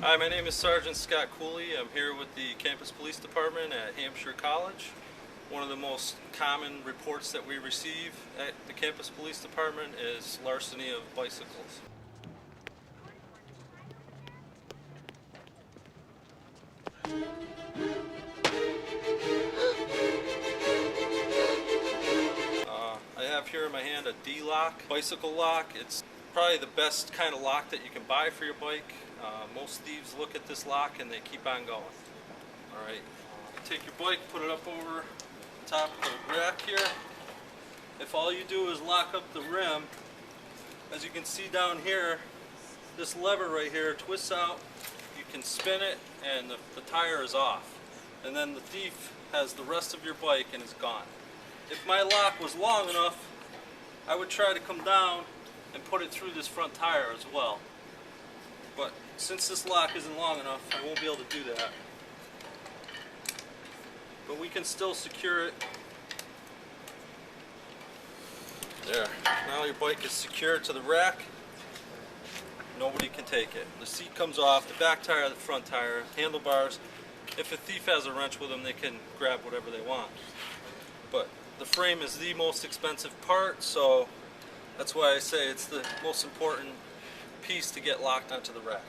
Hi, my name is Sgt Scott Cooley. I'm here with the Campus Police Department at Hampshire College. One of the most common reports that we receive at the Campus Police Department is larceny of bicycles. I have here in my hand a D-lock, bicycle lock. It's probably the best kind of lock that you can buy for your bike. Most thieves look at this lock and they keep on going. Alright, take your bike, put it up over top of the rack here. If all you do is lock up the rim, as you can see down here, this lever right here twists out, you can spin it and the tire is off. And then the thief has the rest of your bike and is gone. If my lock was long enough, I would try to come down and put it through this front tire as well. But since this lock isn't long enough, I won't be able to do that. But we can still secure it. There. Now your bike is secured to the rack. Nobody can take it. The seat comes off, the back tire, the front tire, handlebars. If a thief has a wrench with them, they can grab whatever they want. But the frame is the most expensive part, so that's why I say it's the most important piece to get locked onto the rack.